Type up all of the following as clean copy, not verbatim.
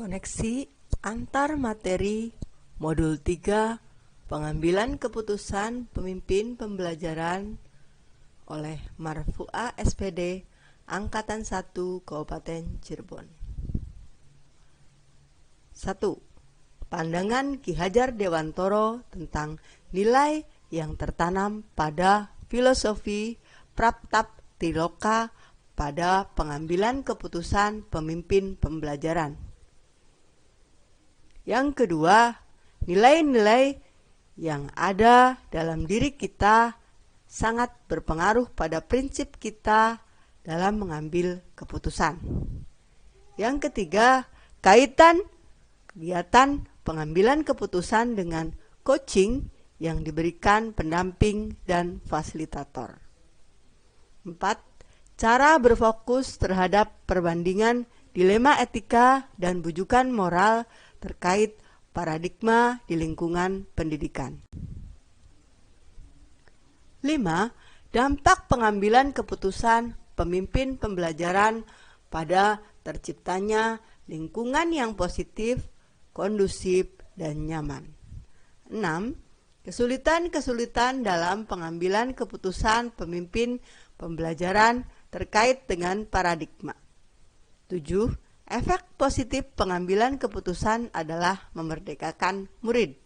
Koneksi antar materi Modul 3 Pengambilan Keputusan Pemimpin Pembelajaran oleh Marfu'ah SPD Angkatan 1 Kabupaten Cirebon. 1. Pandangan Ki Hajar Dewantoro tentang nilai yang tertanam pada filosofi Praptaptiloka pada pengambilan keputusan pemimpin pembelajaran. Yang kedua, nilai-nilai yang ada dalam diri kita sangat berpengaruh pada prinsip kita dalam mengambil keputusan. Yang ketiga, kaitan kegiatan pengambilan keputusan dengan coaching yang diberikan pendamping dan fasilitator. 4. Cara berfokus terhadap perbandingan dilema etika dan bujukan moral terkait paradigma di lingkungan pendidikan. 5. Dampak pengambilan keputusan pemimpin pembelajaran pada terciptanya lingkungan yang positif, kondusif, dan nyaman. 6. Kesulitan-kesulitan dalam pengambilan keputusan pemimpin pembelajaran terkait dengan paradigma. 7. Efek positif pengambilan keputusan adalah memerdekakan murid.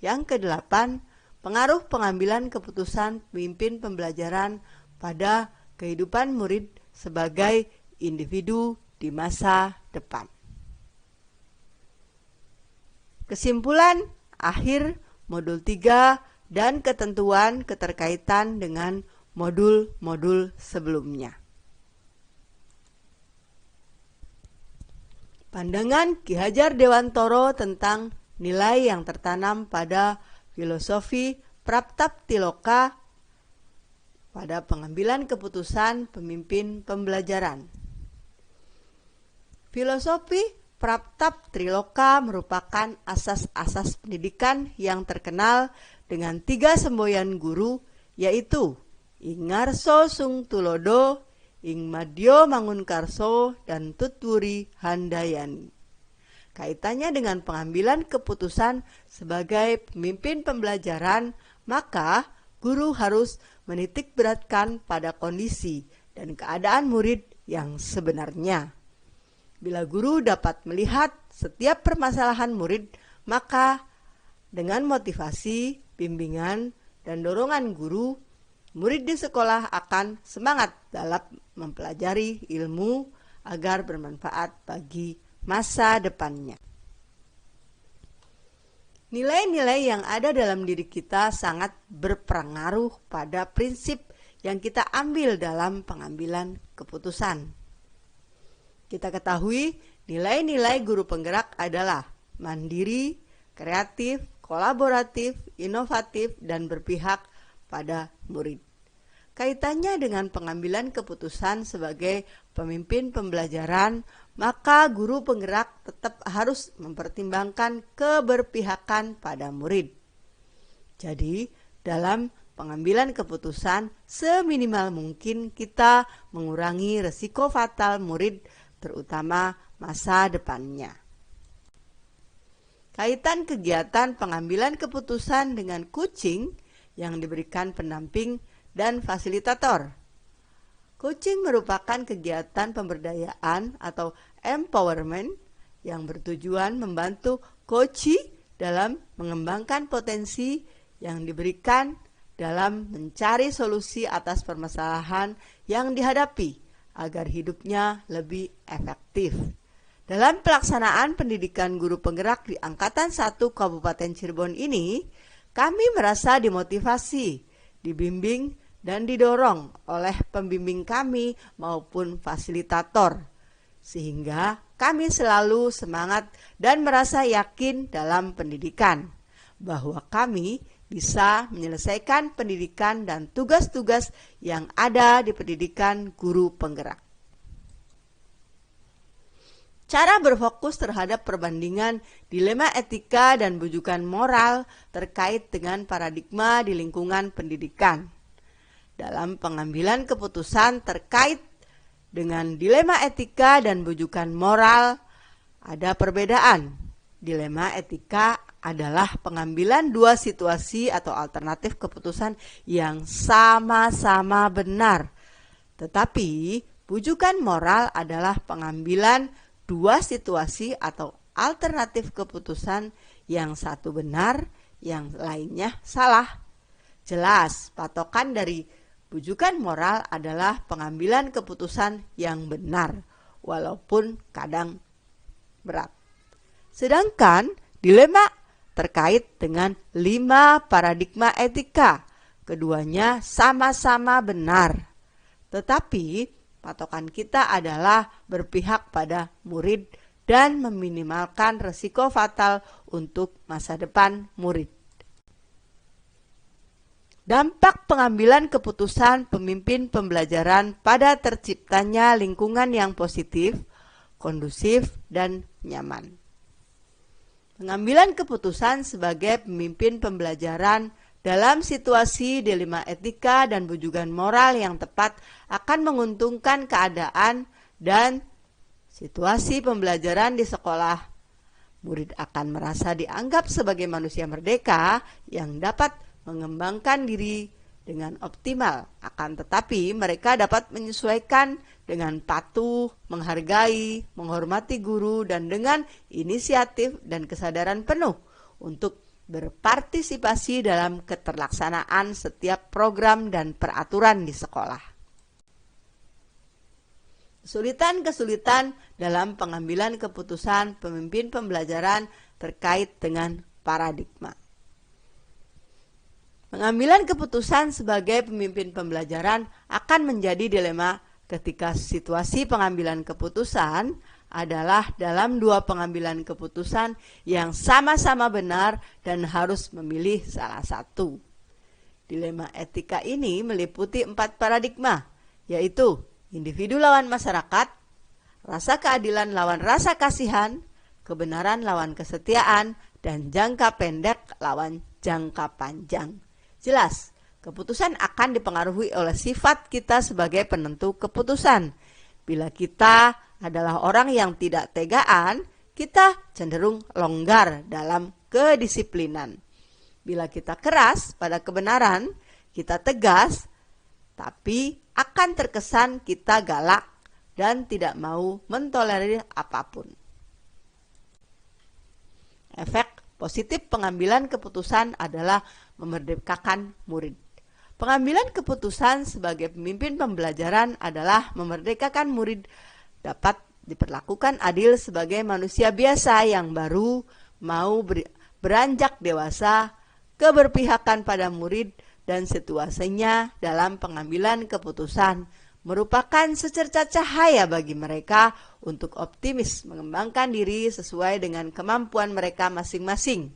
Yang ke-8, pengaruh pengambilan keputusan pemimpin pembelajaran pada kehidupan murid sebagai individu di masa depan. Kesimpulan akhir Modul 3 dan ketentuan keterkaitan dengan modul-modul sebelumnya. Pandangan Ki Hajar Dewantoro tentang nilai yang tertanam pada filosofi Praptaptiloka pada pengambilan keputusan pemimpin pembelajaran. Filosofi Praptaptiloka merupakan asas-asas pendidikan yang terkenal dengan 3 semboyan guru, yaitu Ing Ngarso Sung Tulodo, Ing Madyo Mangunkarso, dan Tutwuri Handayani. Kaitannya dengan pengambilan keputusan sebagai pemimpin pembelajaran, maka guru harus menitik beratkan pada kondisi dan keadaan murid yang sebenarnya. Bila guru dapat melihat setiap permasalahan murid, maka dengan motivasi, bimbingan, dan dorongan guru, murid di sekolah akan semangat dalam mempelajari ilmu agar bermanfaat bagi masa depannya. Nilai-nilai yang ada dalam diri kita sangat berpengaruh pada prinsip yang kita ambil dalam pengambilan keputusan. Kita ketahui nilai-nilai guru penggerak adalah mandiri, kreatif, kolaboratif, inovatif, dan berpihak pada murid. Kaitannya dengan pengambilan keputusan sebagai pemimpin pembelajaran, maka guru penggerak tetap harus mempertimbangkan keberpihakan pada murid. Jadi, dalam pengambilan keputusan, seminimal mungkin kita mengurangi resiko fatal murid, terutama masa depannya. Kaitan kegiatan pengambilan keputusan dengan coaching yang diberikan pendamping dan fasilitator. Coaching merupakan kegiatan pemberdayaan atau empowerment yang bertujuan membantu coachee dalam mengembangkan potensi yang diberikan dalam mencari solusi atas permasalahan yang dihadapi agar hidupnya lebih efektif. Dalam pelaksanaan pendidikan guru penggerak di Angkatan 1 Kabupaten Cirebon ini, kami merasa dimotivasi, dibimbing, dan didorong oleh pembimbing kami maupun fasilitator, sehingga kami selalu semangat dan merasa yakin dalam pendidikan, bahwa kami bisa menyelesaikan pendidikan dan tugas-tugas yang ada di pendidikan guru penggerak. Cara berfokus terhadap perbandingan dilema etika dan bujukan moral terkait dengan paradigma di lingkungan pendidikan. Dalam pengambilan keputusan terkait dengan dilema etika dan bujukan moral ada perbedaan. Dilema etika adalah pengambilan dua situasi atau alternatif keputusan yang sama-sama benar. Tetapi bujukan moral adalah pengambilan dua situasi atau alternatif keputusan yang satu benar, yang lainnya salah. Jelas, patokan dari bujukan moral adalah pengambilan keputusan yang benar, walaupun kadang berat. Sedangkan dilema terkait dengan 5 paradigma etika. Keduanya sama-sama benar. Tetapi patokan kita adalah berpihak pada murid dan meminimalkan resiko fatal untuk masa depan murid. Dampak pengambilan keputusan pemimpin pembelajaran pada terciptanya lingkungan yang positif, kondusif, dan nyaman. Pengambilan keputusan sebagai pemimpin pembelajaran dalam situasi dilema etika dan bujukan moral yang tepat akan menguntungkan keadaan dan situasi pembelajaran di sekolah. Murid akan merasa dianggap sebagai manusia merdeka yang dapat mengembangkan diri dengan optimal. Akan tetapi mereka dapat menyesuaikan dengan patuh, menghargai, menghormati guru, dan dengan inisiatif dan kesadaran penuh untuk berpartisipasi dalam keterlaksanaan setiap program dan peraturan di sekolah. Kesulitan-kesulitan dalam pengambilan keputusan pemimpin pembelajaran terkait dengan paradigma. Pengambilan keputusan sebagai pemimpin pembelajaran akan menjadi dilema ketika situasi pengambilan keputusan adalah dalam dua pengambilan keputusan yang sama-sama benar dan harus memilih salah satu. Dilema etika ini meliputi 4 paradigma, yaitu individu lawan masyarakat, rasa keadilan lawan rasa kasihan, kebenaran lawan kesetiaan, dan jangka pendek lawan jangka panjang. Jelas, keputusan akan dipengaruhi oleh sifat kita sebagai penentu keputusan. Bila kita adalah orang yang tidak tegaan, kita cenderung longgar dalam kedisiplinan. Bila kita keras pada kebenaran, kita tegas, tapi akan terkesan kita galak dan tidak mau mentolerir apapun. Efek positif pengambilan keputusan adalah memerdekakan murid. Pengambilan keputusan sebagai pemimpin pembelajaran adalah memerdekakan murid dapat diperlakukan adil sebagai manusia biasa yang baru mau beranjak dewasa, keberpihakan pada murid dan situasinya dalam pengambilan keputusan merupakan secerca cahaya bagi mereka untuk optimis mengembangkan diri sesuai dengan kemampuan mereka masing-masing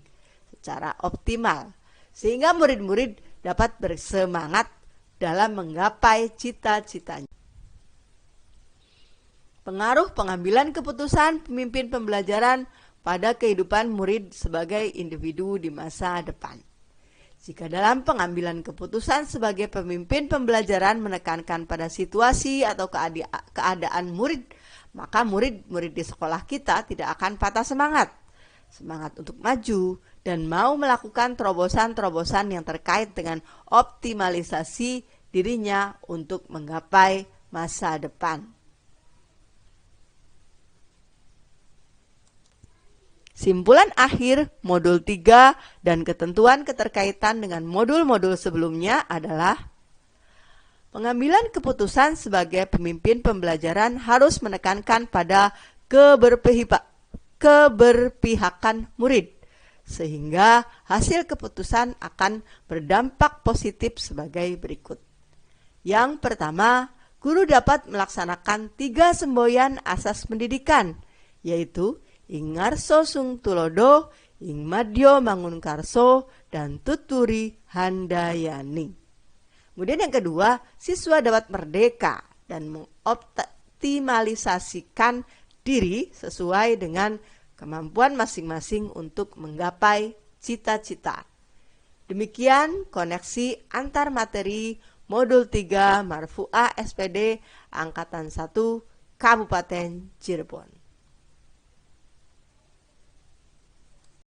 secara optimal, sehingga murid-murid dapat bersemangat dalam menggapai cita-citanya. Pengaruh pengambilan keputusan pemimpin pembelajaran pada kehidupan murid sebagai individu di masa depan. Jika dalam pengambilan keputusan sebagai pemimpin pembelajaran menekankan pada situasi atau keadaan murid, maka murid-murid di sekolah kita tidak akan patah semangat untuk maju dan mau melakukan terobosan-terobosan yang terkait dengan optimalisasi dirinya untuk menggapai masa depan. Simpulan akhir modul 3 dan ketentuan keterkaitan dengan modul-modul sebelumnya adalah pengambilan keputusan sebagai pemimpin pembelajaran harus menekankan pada keberpihakan murid, sehingga hasil keputusan akan berdampak positif sebagai berikut. Yang pertama, guru dapat melaksanakan 3 semboyan asas pendidikan, yaitu ing ngarso sung tulodo, ing madyo mangunkarso, dan tuturi handayani. Kemudian yang kedua, siswa dapat merdeka dan mengoptimalisasikan diri sesuai dengan kemampuan masing-masing untuk menggapai cita-cita. Demikian koneksi antar materi modul 3 Marfu'ah SPD Angkatan 1 Kabupaten Cirebon.